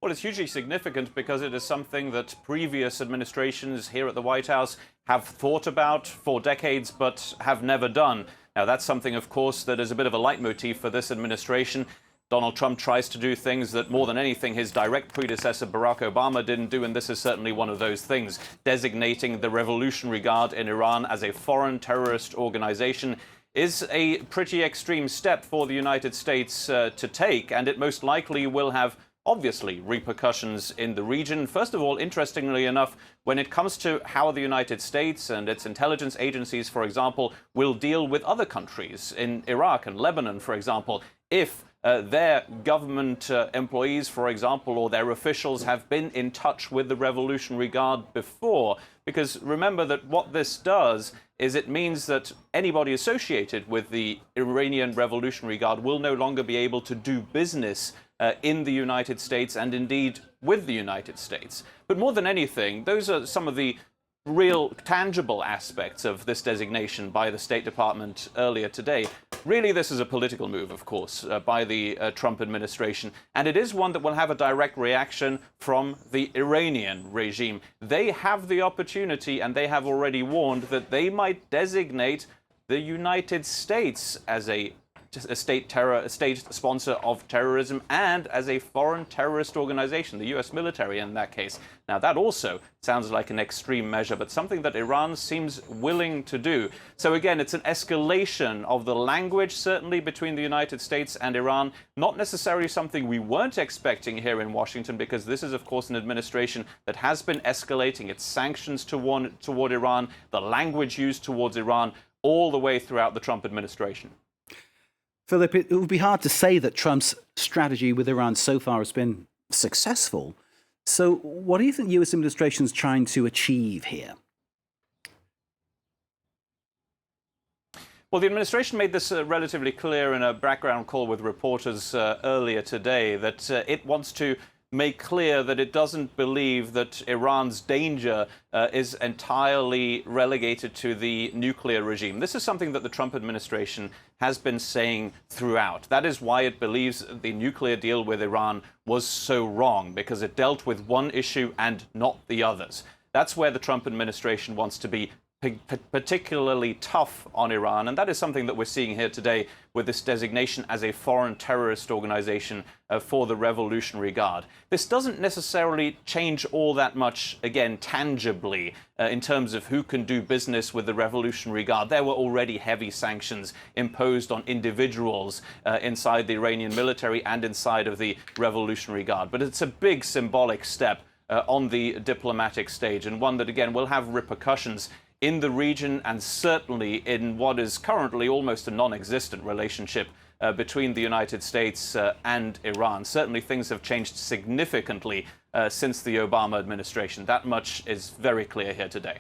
Well, it's hugely significant because it is something that previous administrations here at the White House have thought about for decades but have never done. Now, that's something, of course, that is a bit of a leitmotif for this administration. Donald Trump tries to do things that, more than anything, his direct predecessor Barack Obama didn't do, and this is certainly one of those things. Designating the Revolutionary Guard in Iran as a foreign terrorist organization is a pretty extreme step for the United States to take, and it most likely will have, obviously, repercussions in the region. First of all, interestingly enough, when it comes to how the United States and its intelligence agencies, for example, will deal with other countries in Iraq and Lebanon, for example, if their government employees, for example, or their officials have been in touch with the Revolutionary Guard before. Because remember that what this does is it means that anybody associated with the Iranian Revolutionary Guard will no longer be able to do business in the United States and indeed with the United States. But more than anything, those are some of the real tangible aspects of this designation by the State Department earlier today. Really, this is a political move, of course, by the Trump administration, and it is one that will have a direct reaction from the Iranian regime. They have the opportunity, and they have already warned that they might designate the United States as a state sponsor of terrorism and as a foreign terrorist organization, the U.S. military in that case. Now, that also sounds like an extreme measure, but something that Iran seems willing to do. So again, it's an escalation of the language, certainly between the United States and Iran, not necessarily something we weren't expecting here in Washington, because this is, of course, an administration that has been escalating its sanctions toward Iran, the language used towards Iran, all the way throughout the Trump administration. Philip, it would be hard to say that Trump's strategy with Iran so far has been successful. So what do you think the U.S. administration is trying to achieve here? Well, the administration made this relatively clear in a background call with reporters earlier today, that it wants to make clear that it doesn't believe that Iran's danger is entirely relegated to the nuclear regime. This is something that the Trump administration has been saying throughout. That is why it believes the nuclear deal with Iran was so wrong, because it dealt with one issue and not the others. That's where the Trump administration wants to be particularly tough on Iran, and that is something that we're seeing here today with this designation as a foreign terrorist organization for the Revolutionary Guard. This doesn't necessarily change all that much, again, tangibly, in terms of who can do business with the Revolutionary Guard. There were already heavy sanctions imposed on individuals inside the Iranian military and inside of the Revolutionary Guard. But it's a big symbolic step on the diplomatic stage, and one that, again, will have repercussions in the region and certainly in what is currently almost a non-existent relationship between the United States and Iran. Certainly things have changed significantly since the Obama administration. That much is very clear here today.